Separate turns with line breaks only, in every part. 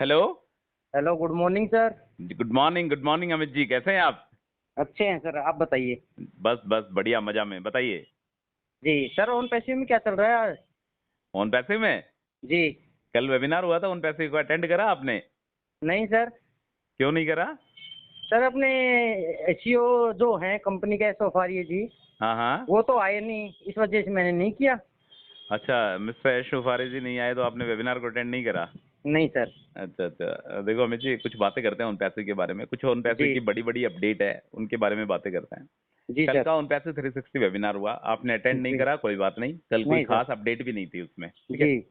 Hello.
Hello, good morning sir.
Good morning Amit ji, कैसे हैं आप?
अच्छे हैं सर, आप बताइए।
बस बस बढ़िया, मजा में, बताइए।
जी सर, ऑन पैसे में क्या चल रहा है आज?
ओन पैसे में
जी।
कल वेबिनार हुआ था, ओन पैसे को अटेंड करा आपने?
नहीं सर।
क्यों नहीं करा?
सर अपने एसईओ जो है कंपनी का सफारी जी,
हाँ हाँ।
वो तो आए नहीं, इस वजह से मैंने नहीं किया।
अच्छा, मिस्टर यशु फारे जी नहीं आए तो आपने वेबिनार को अटेंड नहीं करा?
नहीं सर।
अच्छा अच्छा, देखो अमित जी, कुछ बातें करते हैं ओन पैसे के बारे में। कुछ ओन पैसे
जी।
की बड़ी बड़ी अपडेट है, उनके बारे में बातें करते हैं।
जी
कल
सर।
का ओन पैसे 360 वेबिनार हुआ, आपने अटेंड नहीं
जी।
करा, कोई बात नहीं। कल कोई
नहीं सर।
खास अपडेट भी नहीं थी उसमें, ठीक है।
जी।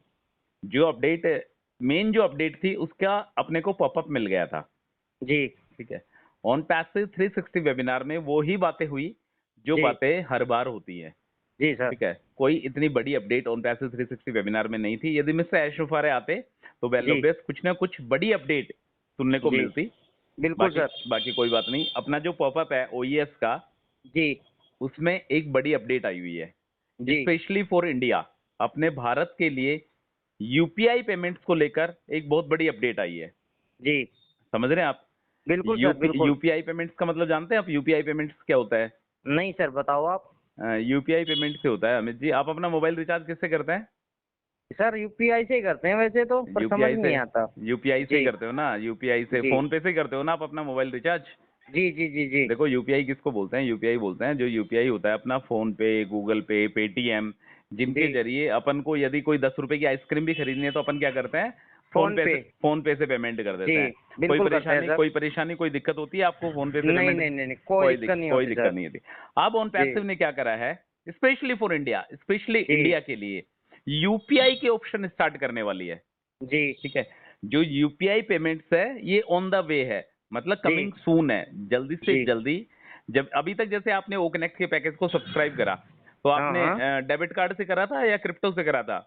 जो अपडेट, मेन जो अपडेट थी उसका अपने को पॉपअप मिल गया था,
जी।
ठीक है। ऑन पैसिव 360 वेबिनार में वो ही बातें हुई जो
जी।
बातें हर बार होती है,
जी सर।
ठीक है। कोई इतनी बड़ी अपडेट ऑन पैसिव 360 वेबिनार में नहीं थी। यदि मिस्टर ऐशुफारे आते तो वेल
जी।
ऑब्वियस कुछ ना कुछ बड़ी अपडेट सुनने को
जी।
मिलती।
बिल्कुल
बाकी
सर।
बाकी कोई बात नहीं। अपना जो पॉपअप है ओईएस का,
जी।
उसमें एक बड़ी अपडेट आई हुई है,
जी।
Specially for India. अपने भारत के लिए यूपीआई पेमेंट्स को लेकर एक बहुत बड़ी अपडेट आई है।
जी।
समझ रहे हैं आप?
बिल्कुल सर, बिल्कुल।
यूपीआई पेमेंट्स का मतलब जानते हैं आप? यूपीआई पेमेंट्स क्या होता है?
नहीं सर, बताओ आप।
यूपीआई पेमेंट से होता है अमित जी, आप अपना मोबाइल रिचार्ज किससे करते हैं?
सर यूपीआई से ही करते हैं वैसे तो, पर समझ
यूपीआई से।
नहीं आता।
यूपीआई से ही
जी।
करते हो ना? यूपीआई से,
जी।
फोन पे से ही करते हो ना आप अपना मोबाइल रिचार्ज?
जी। जी। जी। जी।
देखो यूपीआई किसको बोलते हैं? यूपीआई बोलते हैं जो यूपीआई होता है अपना फोन पे, गूगल पे, पेटीएम,
जी।
जिनके जरिए अपन को यदि कोई 10 रुपए की आइसक्रीम भी खरीदनी है तो अपन क्या करते हैं?
फोन पे।
फोन पे से पेमेंट कर
जी।
देते हैं।
बिल्कुल करते हैं सर।
कोई दिक्कत होती है आपको फोन पे से
नहीं
पेमेंट?
नहीं नहीं नहीं, कोई दिक्कत नहीं
कोई
होती
दिक्कत
सर।
नहीं होती। अब ऑन
जी।
पैसिव ने क्या करा है, स्पेशली फॉर इंडिया, स्पेशली
जी।
इंडिया के लिए यूपीआई के ऑप्शन स्टार्ट करने वाली है,
जी।
ठीक है। जो यूपीआई पेमेंट्स है ये ऑन द वे है, मतलब
जी।
कमिंग सून है, जल्दी से
जी।
जल्दी। जब अभी तक जैसे आपने ओ कनेक्ट के पैकेज को सब्सक्राइब करा तो
हाँ
आपने
हाँ।
डेबिट कार्ड से करा था या क्रिप्टो से करा था?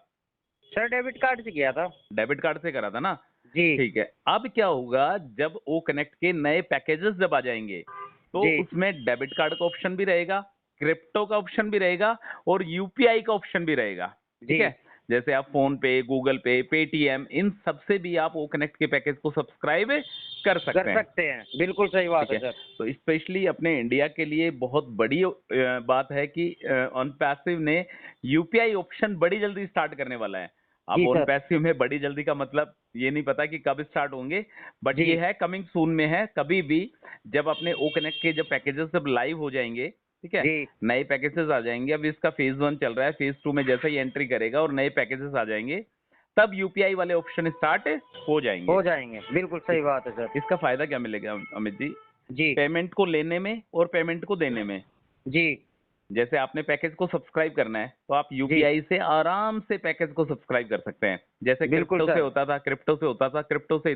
सर डेबिट कार्ड से किया था।
डेबिट कार्ड से करा था ना?
जी।
ठीक है। अब क्या होगा, जब ओ कनेक्ट के नए पैकेजेस जब आ जाएंगे तो
जी।
उसमें डेबिट कार्ड का ऑप्शन भी रहेगा, क्रिप्टो का ऑप्शन भी रहेगा और यूपीआई का ऑप्शन भी रहेगा,
जी।
ठीक है। जैसे आप फोन पे, गूगल पे, पेटीएम, इन सबसे भी आप ओ कनेक्ट के पैकेज को सब्सक्राइब कर
कर
सकते हैं,
सकते हैं, बिल्कुल सही बात
ठीक
है
है।
सर।
तो स्पेशली अपने इंडिया के लिए बहुत बड़ी बात है कि ऑन पैसिव ने यूपीआई ऑप्शन बड़ी जल्दी स्टार्ट करने वाला है। अब
जी
ऑन
सर।
पैसिव में बड़ी जल्दी का मतलब ये नहीं पता कि कब स्टार्ट होंगे, बट
जी।
ये है कमिंग सून में है, कभी भी। जब अपने ओ कनेक्ट के जब पैकेजेस जब लाइव हो जाएंगे, ठीक है,
जी।
नए पैकेजेस आ जाएंगे। अब इसका फेज 1 चल रहा है, फेज 2 में जैसे ही एंट्री करेगा और नए पैकेजेस आ जाएंगे तब यूपीआई वाले ऑप्शन स्टार्ट हो जाएंगे।
हो जाएंगे, बिल्कुल
इस,
सही बात है सर।
इसका फायदा क्या मिलेगा अमित जी?
जी।
पेमेंट को लेने में और पेमेंट को देने में।
जी।
जैसे आपने पैकेज को सब्सक्राइब करना है तो आप
जी।
यूपीआई से आराम से पैकेज को सब्सक्राइब कर सकते हैं। जैसे
बिल्कुल
क्रिप्टो से
सर।
होता था, क्रिप्टो से
जी।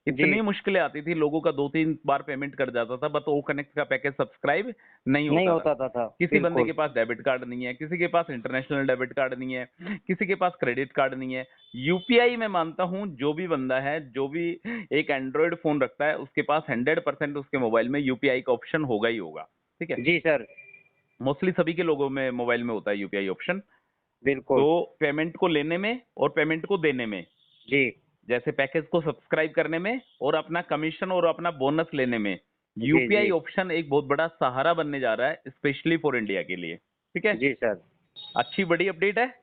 इतनी मुश्किलें आती थी, लोगों का 2-3 बार पेमेंट कट जाता था, बट ओ कनेक्ट का पैकेज सब्सक्राइब नहीं
नहीं
होता था।
होता था
किसी बंदे
बिल्कुल।
के पास डेबिट कार्ड नहीं है, किसी के पास इंटरनेशनल डेबिट कार्ड नहीं है, किसी के पास क्रेडिट कार्ड नहीं है। यूपीआई में मानता हूं जो भी बंदा है, जो भी एक एंड्रॉयड फोन रखता है, उसके पास 100% उसके मोबाइल में यूपीआई का ऑप्शन होगा ही होगा, ठीक है।
जी सर।
मोस्टली सभी के लोगों में मोबाइल में होता है यूपीआई ऑप्शन।
बिल्कुल।
तो पेमेंट को लेने में और पेमेंट को देने में,
जी।
जैसे पैकेज को सब्सक्राइब करने में और अपना कमीशन और अपना बोनस लेने में,
जी। जी।
यूपीआई ऑप्शन एक बहुत बड़ा सहारा बनने जा रहा है, स्पेशली फॉर इंडिया के लिए, ठीक है।
जी सर।
अच्छी बड़ी अपडेट है।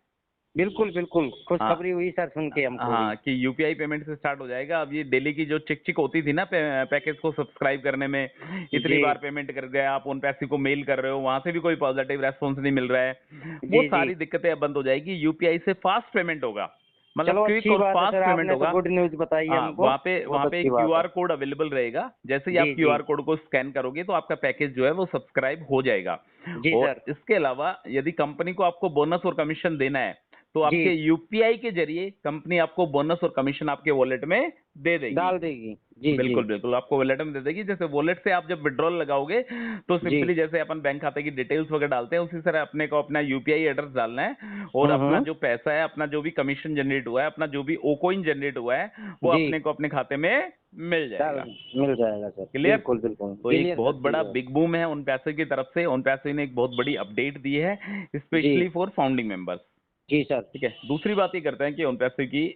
बिल्कुल बिल्कुल,
हाँ
खुशखबरी हुई सर सुन के हमको भी।
हाँ, कि यूपीआई पेमेंट से स्टार्ट हो जाएगा। अब ये डेली की जो चिक चिक होती थी ना, पैकेज को सब्सक्राइब करने में, इतनी
जी।
बार पेमेंट कर गए, आप उन पैसे को मेल कर रहे हो, वहां से भी कोई पॉजिटिव रेस्पॉन्स नहीं मिल रहा है, वो
जी। जी।
सारी दिक्कतें अब बंद हो जाएगी। यूपीआई से फास्ट पेमेंट होगा, मतलब
चलो
क्विक
अच्छी
और
बात है सर,
फास्ट पेमेंट
आपने तो
होगा।
गुड न्यूज बताई है
हाँ,
हमको।
वहाँ
बहुत
पे
अच्छी बात है।
क्यूआर कोड अवेलेबल रहेगा। जैसे ही आप
जी। जी।
क्यूआर कोड को स्कैन करोगे तो आपका पैकेज जो है वो सब्सक्राइब हो जाएगा।
जी
और
सर।
इसके अलावा यदि कंपनी को आपको बोनस और कमीशन देना है तो
जी।
आपके यूपीआई के जरिए कंपनी आपको बोनस और कमीशन आपके वॉलेट में दे देगी।
डाल देगी। जी। जी।
बिल्कुल बिल्कुल, आपको वॉलेट में दे देगी। जैसे वॉलेट से आप जब विड्रॉल लगाओगे तो
जी।
सिंपली जैसे अपन बैंक खाते की डिटेल्स वगैरह डालते हैं, उसी तरह अपने को अपना यूपीआई एड्रेस डालना है और अपना
हम्म।
जो पैसा है, अपना जो भी कमीशन जनरेट हुआ है, अपना जो भी ओकोइन जनरेट हुआ है, वो
जी।
अपने को अपने खाते में मिल
डाल
जाएगा।
मिल जाएगा सर,
क्लियर?
बिल्कुल बिल्कुल
तो एक
क्लियर सर,
बहुत बड़ा
क्लियर।
बिग बूम है उन पैसे की तरफ से। उन पैसे ने एक बहुत बड़ी अपडेट दी है,
जी।
Specially for founding members.
जी सर।
ठीक है। दूसरी बात ये करते हैं कि ऑन पैसिव की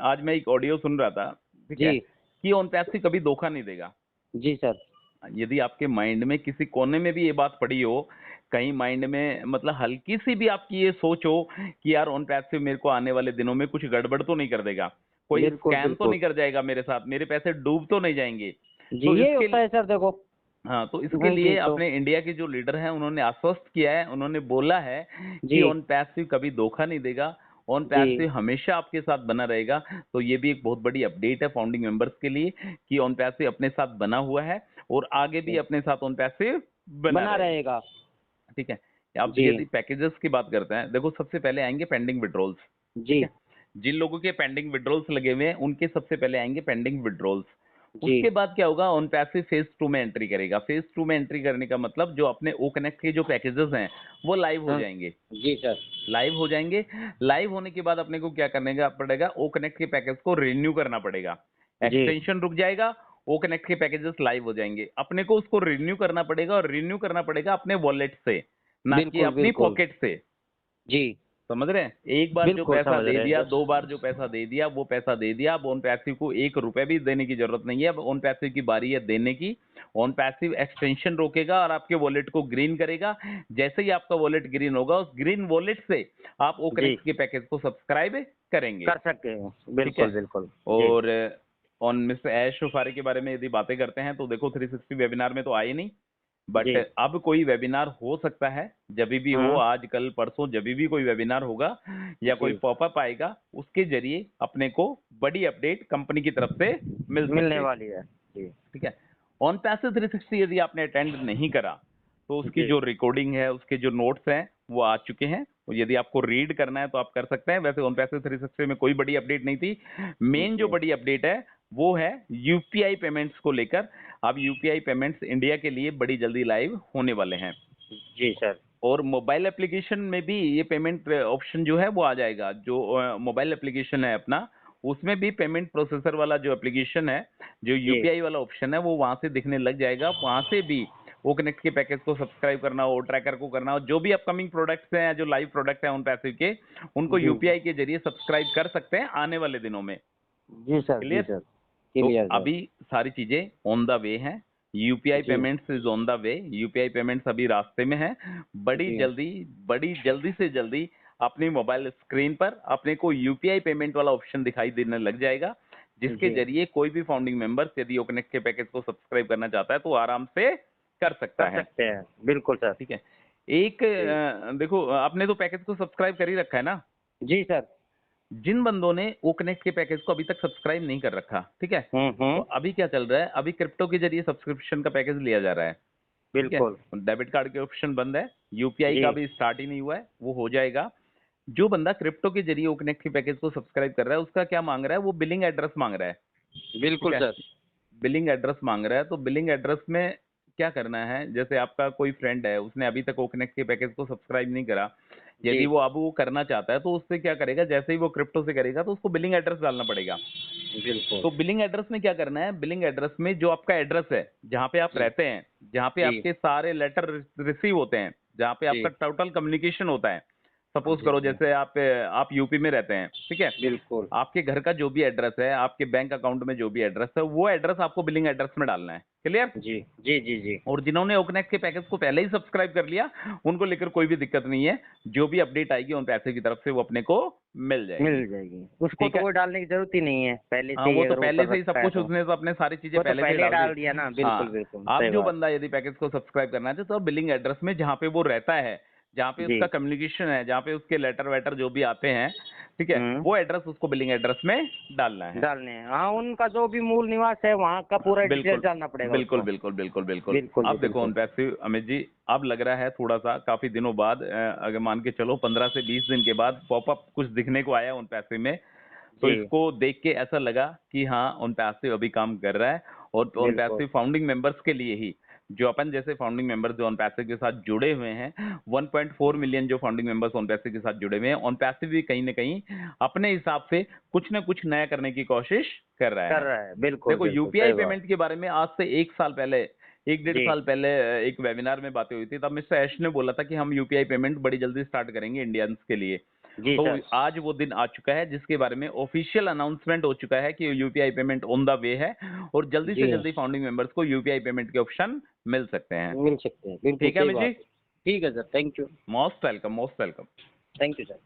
आज मैं एक ऑडियो सुन रहा था, ठीक है,
जी।
कि ऑन पैसिव कभी धोखा नहीं देगा।
जी सर।
यदि आपके माइंड में किसी कोने में भी ये बात पड़ी हो, कहीं माइंड में मतलब हल्की सी भी आपकी ये सोच हो कि यार ऑन पैसिव मेरे को आने वाले दिनों में कुछ गड़बड़ तो नहीं कर देगा, कोई
बिल्कुल
स्कैम तो
बिल्कुल।
नहीं कर जाएगा मेरे साथ, मेरे पैसे डूब तो नहीं जाएंगे,
जी,
तो
ये
इसके
होता है सर देखो।
हाँ, तो इसके
जी
लिए
तो।
अपने इंडिया के जो लीडर हैं उन्होंने आश्वस्त किया है, उन्होंने बोला है कि
जी।
ऑन पैसिव कभी धोखा नहीं देगा, ऑन
जी।
पैसिव हमेशा आपके साथ बना रहेगा। तो ये भी एक बहुत बड़ी अपडेट है फाउंडिंग मेंबर्स के लिए कि ऑन पैसिव अपने साथ बना हुआ है और आगे भी अपने साथ ऑन पैसिव बना
बना
रहेगा।
रहेगा।
ठीक है। अब
जी।
यदि पैकेजेस की बात करते हैं, देखो सबसे पहले आएंगे पेंडिंग विड्रॉल्स। ठीक
जी।
है। जिन लोगों के पेंडिंग विड्रॉल्स लगे हुए हैं उनके सबसे पहले आएंगे पेंडिंग विड्रॉल्स।
जी।
उसके बाद क्या होगा, ऑन पैसिव फेज 2 में एंट्री करेगा। फेज 2 में एंट्री करने का मतलब जो अपने ओ कनेक्ट के जो पैकेजेस हैं वो लाइव हो
हाँ।
जाएंगे।
जी सर।
लाइव हो जाएंगे। लाइव होने के बाद अपने को क्या करने का पड़ेगा, ओ कनेक्ट के पैकेज को रिन्यू करना पड़ेगा।
जी।
एक्सटेंशन रुक जाएगा, ओ कनेक्ट के पैकेजेस लाइव हो जाएंगे। अपने को उसको रिन्यू करना पड़ेगा और रिन्यू करना पड़ेगा अपने वॉलेट से, ना कि
बिल्कुल
अपनी
बिल्कुल।
पॉकेट से।
जी।
समझ रहे हैं? एक बार जो
बिल्कुल
पैसा
समझ
दे
रहे
दिया,
हैं
दो
सर।
बार जो पैसा दे दिया वो पैसा दे दिया। अब ऑन पैसिव को 1 रुपए भी देने की जरूरत नहीं है। अब ऑन पैसिव की बारी है देने की। ऑन पैसिव एक्सटेंशन रोकेगा और आपके वॉलेट को ग्रीन करेगा। जैसे ही आपका वॉलेट ग्रीन होगा, उस ग्रीन वॉलेट से आप ओ
जी।
कनेक्ट के पैकेज को सब्सक्राइब करेंगे।
कर सकते हैं।
ठीक है।
बिल्कुल बिल्कुल। जी।
और ऑन मिस्टर ऐश सफारी के बारे में यदि बातें करते हैं तो देखो 360 वेबिनार में तो आए नहीं, बट
जी।
अब कोई वेबिनार हो सकता है। जब भी हो,
हाँ।
आज कल परसों जब भी कोई वेबिनार होगा या कोई
जी।
पॉपअप आएगा, उसके जरिए अपने को बड़ी अपडेट कंपनी की तरफ से मिल
मिलने
सकती है।
वाली है। जी।
ठीक है। ऑन पैसिव 360 यदि आपने अटेंड नहीं करा तो उसकी
जी।
जो रिकॉर्डिंग है, उसके जो नोट्स हैं वो आ चुके हैं। और यदि आपको रीड करना है तो आप कर सकते हैं। वैसे ऑन पैसिव 360 में कोई बड़ी अपडेट नहीं थी। मेन जो
जी।
बड़ी अपडेट है वो है यूपीआई पेमेंट्स को लेकर। अब यूपीआई पेमेंट्स इंडिया के लिए बड़ी जल्दी लाइव होने वाले हैं
जी सर।
और मोबाइल एप्लीकेशन में भी ये पेमेंट ऑप्शन जो है वो आ जाएगा। जो मोबाइल एप्लीकेशन है अपना, उसमें भी पेमेंट प्रोसेसर वाला जो एप्लीकेशन है, जो
जी।
यूपीआई वाला ऑप्शन है, वो वहां से दिखने लग जाएगा। वहां से भी वो कनेक्ट के पैकेज को सब्सक्राइब करना हो, ट्रैकर को करना हो, जो भी अपकमिंग प्रोडक्ट्स हैं, जो लाइव प्रोडक्ट हैं उन पैसे के, उनको
जी।
यूपीआई के जरिए सब्सक्राइब कर सकते हैं आने वाले दिनों में।
जी सर। जी
क्लियर?
सर।
तो
क्लियर सर।
अभी सारी चीजें ऑन द वे हैं। यूपीआई
जी।
Payments is on the way. UPI payments अभी रास्ते में है।
जी।
बड़ी जल्दी से जल्दी अपनी मोबाइल स्क्रीन पर अपने को यूपीआई पेमेंट वाला ऑप्शन दिखाई देने लग जाएगा, जिसके
जी।
जरिए कोई भी फाउंडिंग मेंबर्स यदि ओकनेक्ट के पैकेज को सब्सक्राइब करना चाहता है तो आराम से कर सकता
कर
है।
सकते हैं। बिल्कुल सर।
ठीक है। एक
जी।
देखो आपने तो पैकेज को सब्सक्राइब कर ही रखा है ना।
जी सर।
जिन बंदों ने ओ कनेक्ट के पैकेज को अभी तक सब्सक्राइब नहीं कर रखा, ठीक है, तो अभी क्या चल रहा है, अभी क्रिप्टो के जरिए सब्सक्रिप्शन का पैकेज लिया जा रहा है। ठीक है।
बिल्कुल।
डेबिट कार्ड के ऑप्शन बंद है, यूपीआई
जी।
का भी स्टार्ट ही नहीं हुआ है, वो हो जाएगा। जो बंदा क्रिप्टो के जरिए ओ कनेक्ट के पैकेज को सब्सक्राइब कर रहा है, उसका क्या मांग रहा है, वो बिलिंग एड्रेस मांग रहा है। ठीक
बिल्कुल
है।
सर।
बिलिंग एड्रेस मांग रहा है, तो बिलिंग एड्रेस में क्या करना है, जैसे आपका कोई फ्रेंड है, उसने अभी तक ओ कनेक्ट के पैकेज को सब्सक्राइब नहीं करा,
जी।
यदि वो अब वो करना चाहता है तो उससे क्या करेगा, जैसे ही वो क्रिप्टो से करेगा तो उसको बिलिंग एड्रेस डालना पड़ेगा।
बिल्कुल।
तो बिलिंग एड्रेस में क्या करना है, बिलिंग एड्रेस में जो आपका एड्रेस है, जहाँ पे आप
जी।
रहते हैं, जहाँ पे
जी।
आपके सारे लेटर रिसीव होते हैं, जहाँ पे
जी।
आपका टोटल कम्युनिकेशन होता है, सपोज
जी।
करो
जी।
जैसे आप यूपी में रहते हैं, ठीक है,
बिल्कुल।
आपके घर का जो भी एड्रेस है, आपके बैंक अकाउंट में जो भी एड्रेस है, वो एड्रेस आपको बिलिंग एड्रेस में डालना है। क्लियर?
जी। जी। जी। जी।
और जिन्होंने ओकनेक्ट के पैकेज को पहले ही सब्सक्राइब कर लिया, उनको लेकर कोई भी दिक्कत नहीं है। जो भी अपडेट आएगी उन पैसे की तरफ से वो अपने को मिल जाएगी।
मिल जाएगी। उसको
ठीक
तो
है।
कोई डालने की जरूरत ही नहीं है, पहले
हाँ,
से ही
वो तो
अगर वो
पहले
कर
से ही सब
रखा है
कुछ,
तो।
उसने तो अपने सारी चीजें
वो तो
पहले से ही
पहले ही
डाल दी।
डाल दिया ना। बिल्कुल
हाँ।
बिल्कुल
अब
सही
जो
बात।
बंदा यदि पैकेज को सब्सक्राइब करना है तो बिलिंग एड्रेस में जहाँ पे वो रहता है, जहाँ पे
जी।
उसका कम्युनिकेशन है, जहाँ पे उसके लेटर वेटर जो भी आते हैं, ठीक है,
हम्म।
वो एड्रेस उसको बिलिंग एड्रेस में डालना है।
डालने हैं। हाँ, उनका जो भी मूल निवास है वहाँ का पूरा डिटेल्स
बिल्कुल
डालना पड़ेगा
बिल्कुल
उसको।
बिल्कुल बिल्कुल बिल्कुल।
बिल्कुल जी
अब देखो ऑन
बिल्कुल।
पैसिव अमित जी, अब लग रहा है थोड़ा सा काफी दिनों बाद, अगर मान के चलो 15 से 20 दिन के बाद पॉपअप कुछ दिखने को आया ऑन पैसिव में, तो
जी।
इसको देख के ऐसा लगा कि हाँ ऑन पैसिव अभी काम कर रहा है। और ऑन
बिल्कुल।
पैसिव फाउंडिंग मेंबर्स के लिए ही, जो अपन जैसे फाउंडिंग मेंबर्स जो ऑन पैसिव के साथ जुड़े हुए हैं, 1.4 मिलियन जो फाउंडिंग मेंबर्स ऑन पैसिव के साथ जुड़े हुए हैं, ऑन पैसिव भी कहीं ना कहीं अपने हिसाब से कुछ ना कुछ नया करने की कोशिश कर रहा
कर
है।
रहा है। बिल्कुल
देखो
बिल्कुल
यूपीआई
सही बात।
पेमेंट के बारे में आज से 1 साल पहले, 1 डेढ़
जी।
साल पहले एक वेबिनार में बातें हुई थी, तब मिस्टर ऐश ने बोला था कि हम यूपीआई पेमेंट बड़ी जल्दी स्टार्ट करेंगे इंडियंस के लिए।
जी
तो
सर।
आज वो दिन आ चुका है जिसके बारे में ऑफिशियल अनाउंसमेंट हो चुका है कि यूपीआई पेमेंट ऑन द वे है और जल्दी से
जी
जल्दी फाउंडिंग मेंबर्स को यूपीआई पेमेंट के ऑप्शन मिल सकते हैं।
मिल सकते हैं, बिल्कुल
ठीक है
सही
अमित
बात
जी,
है। ठीक है sir, thank you.
Most welcome, most welcome.
Thank you sir.